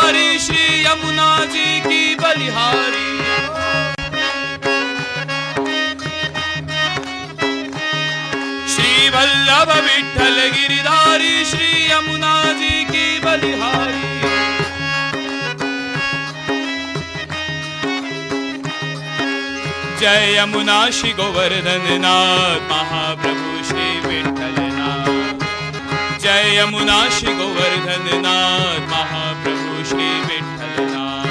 गिरधारी श्री यमुना जी की बलिहारी। श्री वल्लभ विठ्ठल गिरधारी श्री यमुना जी की बलिहारी। जय यमुना श्री गोवर्धन नाथ महाप्रभु श्री विठ्ठलनाथ। जय यमुना श्री गोवर्धन नाथ महाप्रभु श्री विठ्ठलनाथ।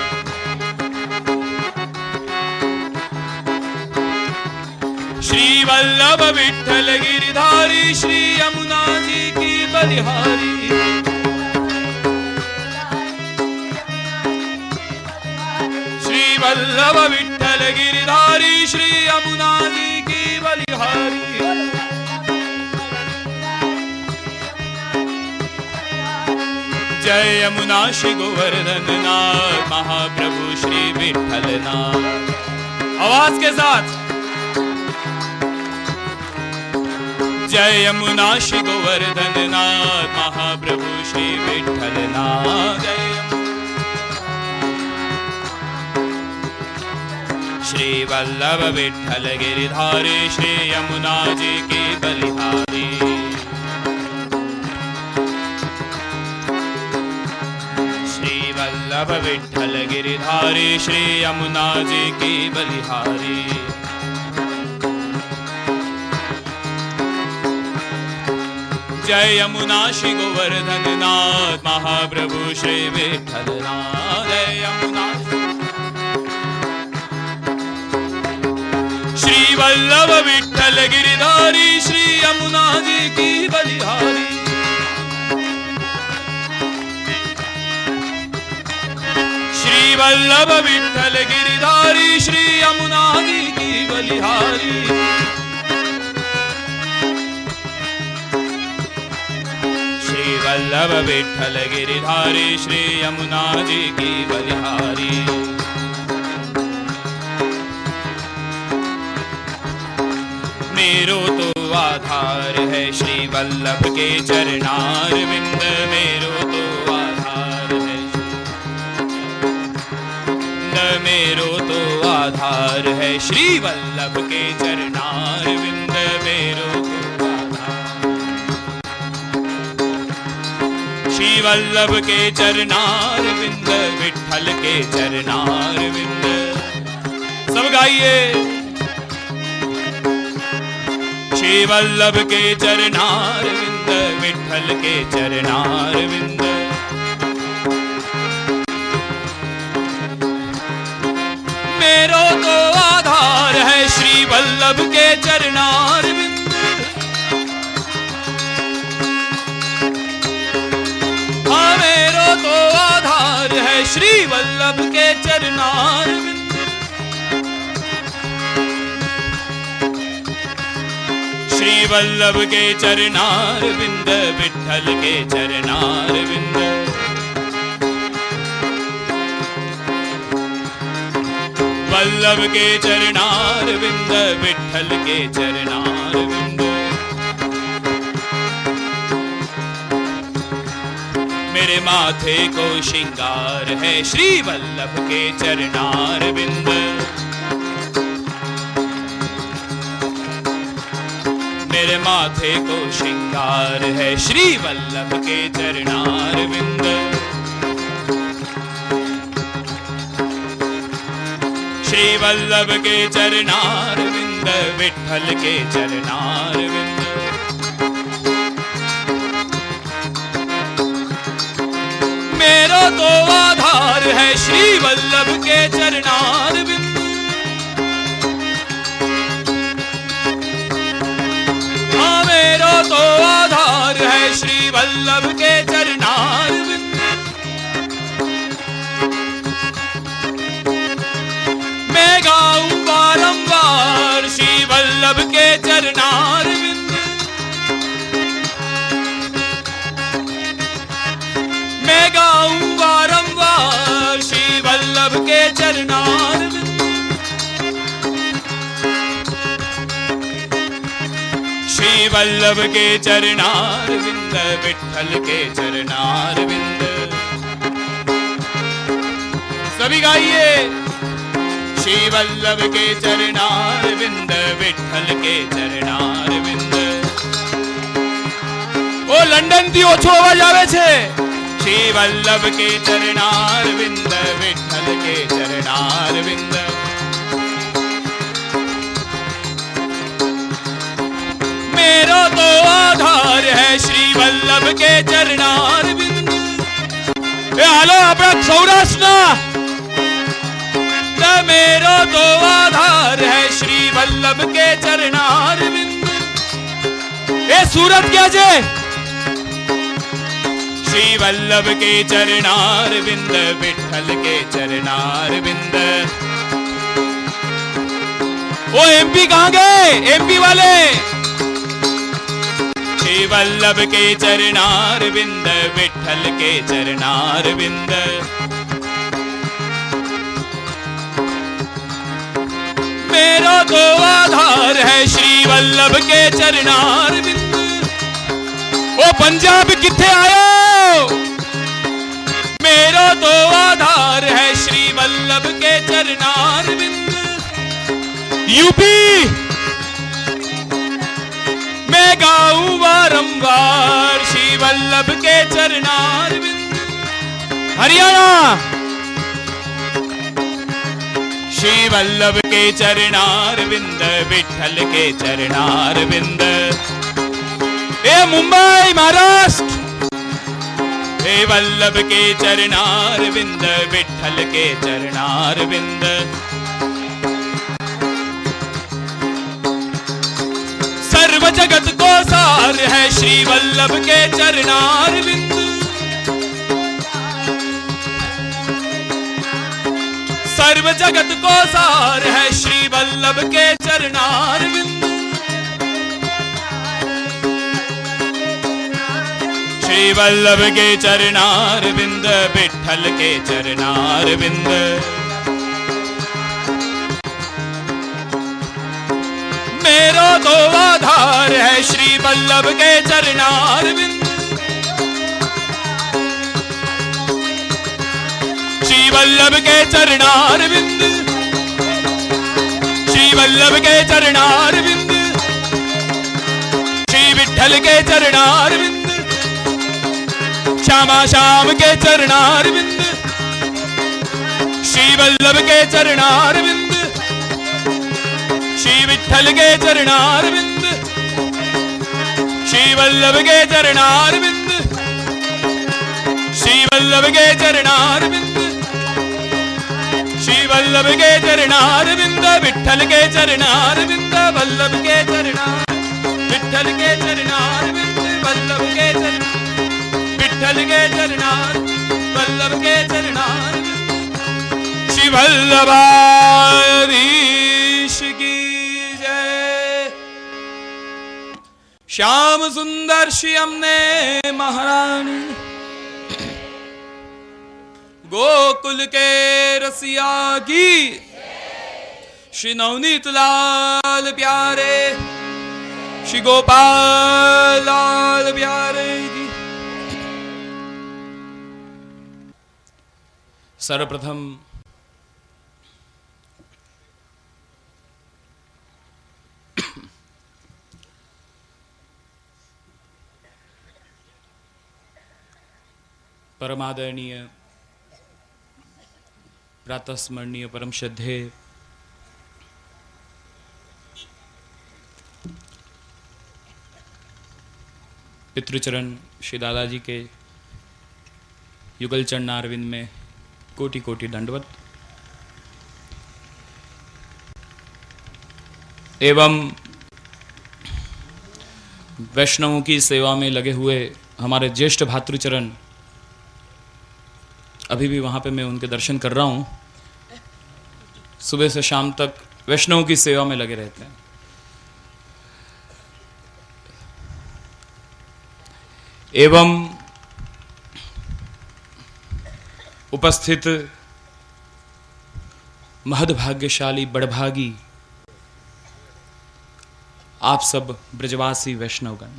श्री वल्लभ विठ्ठल गिरधारी श्री यमुना जी की बलिहारी। श्री वल्लभ विठ्ठल गिरधारी श्री यमुना जी की बलिहारी। जय यमुना श्री गोवर्धन नाथ महाप्रभु श्री विठ्ठलनाथ। आवाज के साथ जय यमुना श्री गोवर्धन नाथ महाप्रभु श्री विठ्ठलनाथ। श्री वल्लभ विठ्ठल गिरधारी श्री यमुना जी की बलिहारी। श्री वल्लभ विठ्ठल गिरधारी श्री यमुना जी की बलिहारी। जय यमुना श्री गोवर्धन नाथ महाप्रभु श्री विठ्ठलनाथ। जय यमुना श्री वल्लभ विठ्ठल गिरधारी श्री यमुना जी की बलिहारी। श्री वल्लभ विठ्ठल गिरधारी श्री यमुना जी की बलिहारी। श्री वल्लभ विठ्ठल गिरधारी श्री यमुना जी की बलिहारी। मेरो तो आधार है श्री वल्लभ के चरणार विंद। मेरो तो आधार है, मेरो तो आधार है श्री वल्लभ के चरणार विंद। मेरो तो आधार श्री वल्लभ के चरणार विंद। विठ्ठल के चरणार विंद। सब गाइए। श्री वल्लभ के चरणार विंद। विठ्ठल के चरणार विंद। मेरो तो आधार है श्री वल्लभ के चरणार विंद। हाँ मेरो तो आधार है श्री वल्लभ के चरणार विंद। श्री वल्लभ के चरणार विंद। विठ्ठल के चरणार विंद। वल्लभ के चरणार विंद। विठ्ठल के चरणार विंद। मेरे माथे को श्रृंगार है श्री वल्लभ के चरणार विंद। मेरे माथे को श्रृंगार है श्री वल्लभ के चरणार विंद। श्री वल्लभ के चरणार विंद। विठ्ठल के चरणार विंद। मेरो तो आधार है श्री वल्लभ के चरणार विंद। मेरो तो आधार है श्री वल्लभ के चरणार विंद। मैं गाऊं बारंबार श्री वल्लभ के चरणार विंद। मैं गाऊं बारंबार श्री वल्लभ के चरणार विंद। श्री वल्लभ के चरणार विंद। विठ्ठल के चरणार विंद। गाइए। श्री वल्लभ के चरणार विंद, विठल के चरणार विंद। ओ लंडन थी ओछो अवाज आवे छे। श्री वल्लभ के चरणार विंद, विठल के चरणार विंद। मेरा तो आधार है श्री वल्लभ के चरणार विंद। हालो अपना सौराष्ट्र मेरा तो आधार है श्री वल्लभ के चरणार विंद। ए सूरत क्या जे श्री वल्लभ के चरणार विंद, विठल के चरणार विंद। ओ एमपी कहां गए एमपी वाले? श्री वल्लभ के चरणार विंद, विठल के चरणार विंद। मेरा तो आधार है श्री वल्लभ के चरणार विंद। ओ पंजाब किथे आयो? मेरा तो आधार है श्री वल्लभ के चरणार विंद। यूपी मैं गाऊं बारंबार श्री वल्लभ के चरणार विंद। हरियाणा श्री वल्लभ के चरणार विंद, विठल के चरणार विंद। ए मुंबई महाराष्ट्र हे वल्लभ के चरणार विंद, विठल के चरणार विंद। सर्व जगत को सार है श्री वल्लभ के चरणार विंद। सर्व जगत को सार है श्री वल्लभ के चरणार विंद। श्री वल्लभ के चरणार विंद, विठल के चरणार विंद। मेरा तो आधार है श्री वल्लभ के चरणार विंद। श्री वल्लभ के चरणार विंद, श्री वल्लभ के चरणार विंद। श्री विठल के चरणार विंद, श्यामा श्याम के चरणार विंद। श्री वल्लभ के चरणार विंद, श्री विठल के चरणार विंद। श्री वल्लभ के चरणार विंद, श्री वल्लभ के चरणार विंद। श्री वल्लभ के चरणार विंद, विठल के चरणार विंद। वल्लभ के चरणार, विठल के चरणार विंद। वल्लभ के चरणार, विठल के चरणार, वल्लभ के चरणार। श्री वल्लभाधीश की जय। श्याम सुंदर श्री हमने महारानी, गोकुल के रसिया की। श्री नवनीत लाल प्यारे, श्री गोपाल लाल प्यारे की। सर्वप्रथम परमादरणीय प्रातस्मरणीय परम श्रद्धेय पितृचरण श्री दादाजी के युगल चरणारविंद में कोटि कोटि दंडवत। एवं वैष्णवों की सेवा में लगे हुए हमारे ज्येष्ठ भातृचरण, अभी भी वहाँ पे मैं उनके दर्शन कर रहा हूँ। सुबह से शाम तक वैष्णवों की सेवा में लगे रहते हैं। एवं उपस्थित महद्भाग्यशाली बड़भागी आप सब ब्रजवासी वैष्णवगण,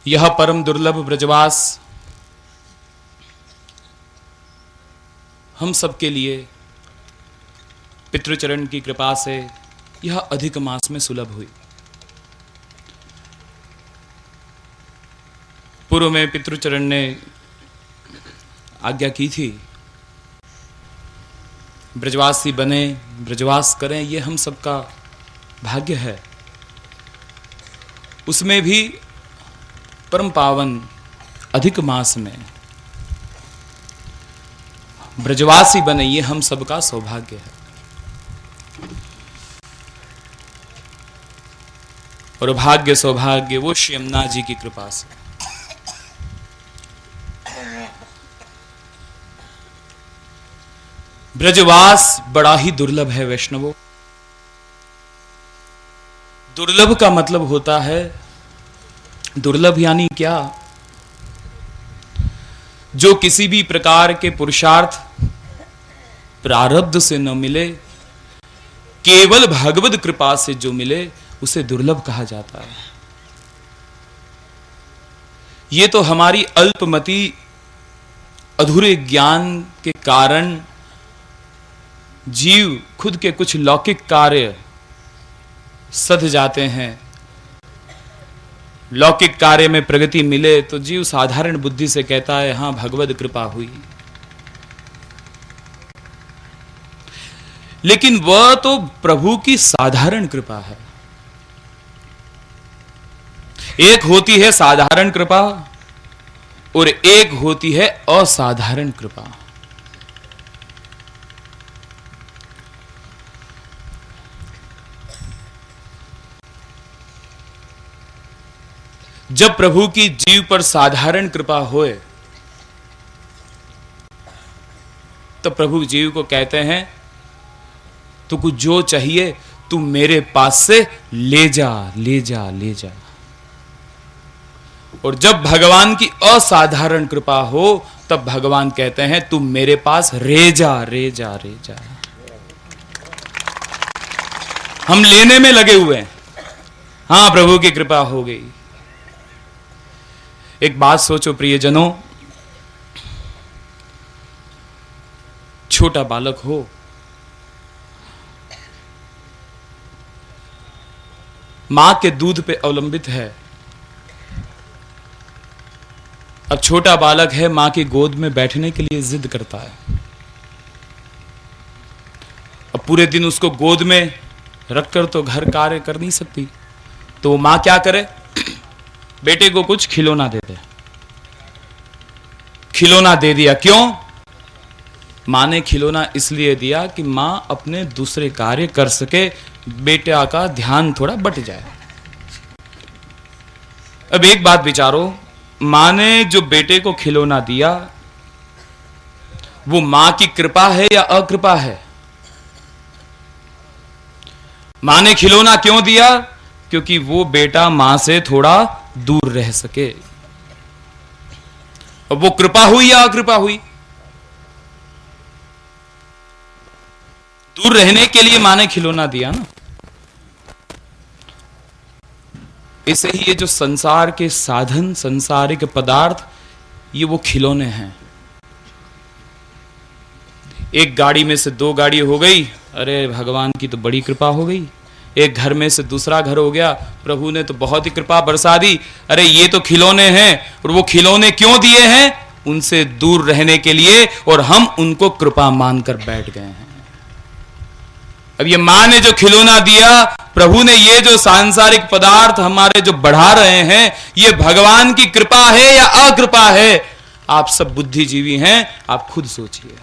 यह परम दुर्लभ ब्रजवास हम सबके लिए पितृचरण की कृपा से यह अधिक मास में सुलभ हुई। पूर्व में पितृचरण ने आज्ञा की थी, ब्रजवासी बने, ब्रजवास करें, ये हम सबका भाग्य है। उसमें भी परम पावन अधिक मास में ब्रजवासी बने, ये हम सबका सौभाग्य है। और भाग्य सौभाग्य वो श्री यमुना जी की कृपा से। ब्रजवास बड़ा ही दुर्लभ है वैष्णवों। दुर्लभ का मतलब होता है, दुर्लभ यानी क्या? जो किसी भी प्रकार के पुरुषार्थ प्रारब्ध से न मिले, केवल भगवत कृपा से जो मिले उसे दुर्लभ कहा जाता है। ये तो हमारी अल्पमति अधूरे ज्ञान के कारण जीव खुद के कुछ लौकिक कार्य सध जाते हैं। लौकिक कार्य में प्रगति मिले तो जीव साधारण बुद्धि से कहता है हां भगवत कृपा हुई। लेकिन वह तो प्रभु की साधारण कृपा है। एक होती है साधारण कृपा और एक होती है असाधारण कृपा। जब प्रभु की जीव पर साधारण कृपा होए तो प्रभु जीव को कहते हैं तुझको जो चाहिए तू मेरे पास से ले जा, ले जा, ले जा। और जब भगवान की असाधारण कृपा हो तब भगवान कहते हैं तू मेरे पास रे जा, रे जा, रे जा। हम लेने में लगे हुए हैं, हां प्रभु की कृपा हो गई। एक बात सोचो प्रियजनों, छोटा बालक हो, मां के दूध पे अवलंबित है। अब छोटा बालक है, मां की गोद में बैठने के लिए जिद करता है। अब पूरे दिन उसको गोद में रखकर तो घर कार्य कर नहीं सकती, तो मां क्या करे? बेटे को कुछ खिलौना दे दे। खिलौना दे दिया। क्यों? मां ने खिलौना इसलिए दिया कि मां अपने दूसरे कार्य कर सके, बेटा का ध्यान थोड़ा बट जाए। अब एक बात विचारो, मां ने जो बेटे को खिलौना दिया वो मां की कृपा है या अकृपा है? मां ने खिलौना क्यों दिया? क्योंकि वो बेटा मां से थोड़ा दूर रह सके। अब वो कृपा हुई या अकृपा हुई? दूर रहने के लिए मां ने खिलौना दिया ना। ऐसे ही ये जो संसार के साधन, संसारिक पदार्थ, ये वो खिलौने हैं। एक गाड़ी में से दो गाड़ी हो गई, अरे भगवान की तो बड़ी कृपा हो गई। एक घर में से दूसरा घर हो गया, प्रभु ने तो बहुत ही कृपा बरसा दी। अरे ये तो खिलौने हैं, और वो खिलौने क्यों दिए हैं? उनसे दूर रहने के लिए, और हम उनको कृपा मानकर बैठ गए हैं। अब ये मां ने जो खिलौना दिया, प्रभु ने ये जो सांसारिक पदार्थ हमारे जो बढ़ा रहे हैं, ये भगवान की कृपा है या अकृपा है? आप सब बुद्धिजीवी हैं, आप खुद सोचिए।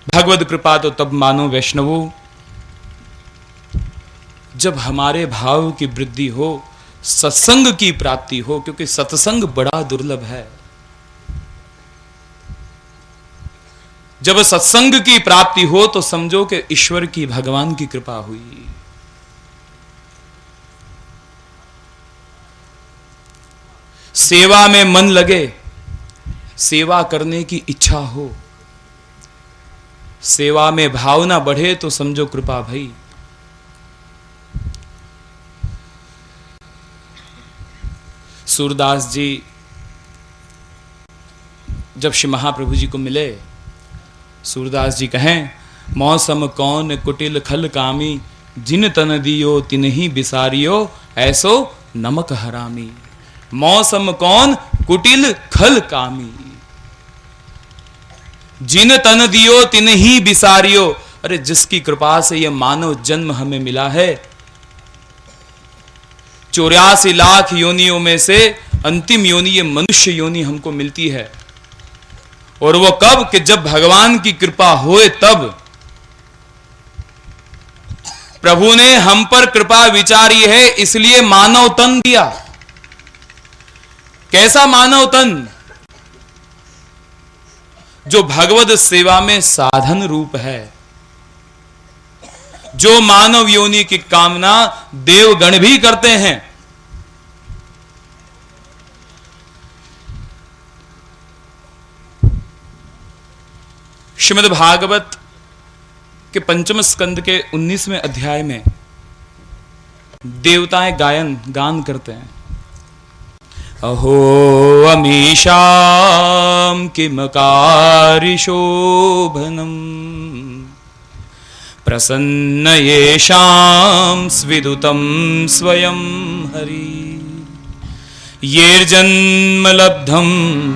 भगवत कृपा तो तब मानो वैष्णवों जब हमारे भाव की वृद्धि हो, सत्संग की प्राप्ति हो, क्योंकि सत्संग बड़ा दुर्लभ है। जब सत्संग की प्राप्ति हो तो समझो कि ईश्वर की, भगवान की कृपा हुई। सेवा में मन लगे, सेवा करने की इच्छा हो, सेवा में भावना बढ़े तो समझो कृपा भई। सूरदास जी जब श्री महाप्रभु जी को मिले, सूरदास जी कहें, मौसम कौन कुटिल खल कामी, जिन तन दियो तिनहि बिसारियो, ऐसो नमक हरामी। मौसम कौन कुटिल खल कामी, जिन तन दियो तिनहि बिसारियो। अरे जिसकी कृपा से यह मानव जन्म हमें मिला है, 84 लाख योनियों में से अंतिम योनि ये मनुष्य योनि हमको मिलती है। और वो कब कि जब भगवान की कृपा होए तब। प्रभु ने हम पर कृपा विचारी है, इसलिए मानव तन दिया। कैसा मानव तन? जो भगवत सेवा में साधन रूप है, जो मानव योनि की कामना देवगण भी करते हैं। श्रीमद् भागवत के पंचम स्कंद के 19वें अध्याय में देवताएं गान करते हैं। अहो अमीशां किमकारि शोभनम्, प्रसन्न येषां स्विदुतं स्वयं हरि। येर्जन्म लब्धं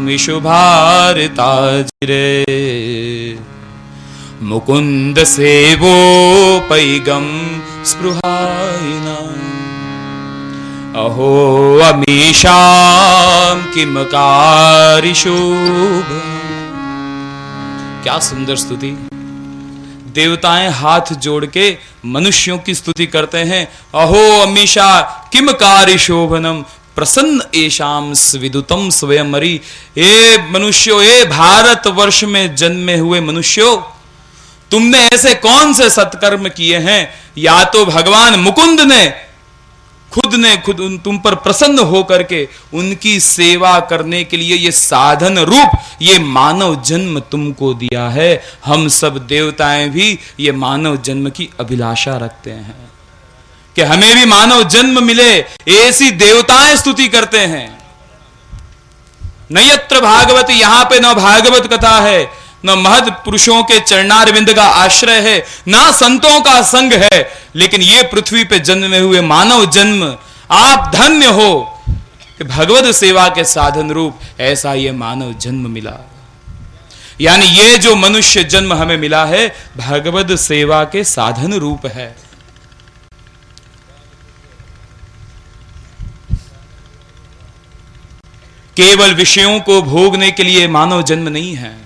विशुभारिताजिरे, मुकुंद सेवोपैगं स्पृहायिना। अहो अमीशां किमकारि शोभनम्। क्या सुंदर स्तुति! देवताएं हाथ जोड़ के मनुष्यों की स्तुति करते हैं। अहो अमीशा किमकारि शोभनम, प्रसन्न एशाम स्विदुतम स्वयं हरि। ए मनुष्यों, ए भारत वर्ष में जन्मे हुए मनुष्यों, तुमने ऐसे कौन से सत्कर्म किए हैं? या तो भगवान मुकुंद ने खुद तुम पर प्रसन्न होकर के उनकी सेवा करने के लिए ये साधन रूप ये मानव जन्म तुमको दिया है। हम सब देवताएं भी ये मानव जन्म की अभिलाषा रखते हैं कि हमें भी मानव जन्म मिले। ऐसी देवताएं स्तुति करते हैं। न यत्र भागवत, यहां पे न भागवत कथा है, न महद पुरुषों के चरणारविंद का आश्रय है, ना संतों का संग है, लेकिन ये पृथ्वी पे जन्मे हुए मानव जन्म, आप धन्य हो कि भगवत सेवा के साधन रूप ऐसा ये मानव जन्म मिला। यानी ये जो मनुष्य जन्म हमें मिला है भगवत सेवा के साधन रूप है। केवल विषयों को भोगने के लिए मानव जन्म नहीं है।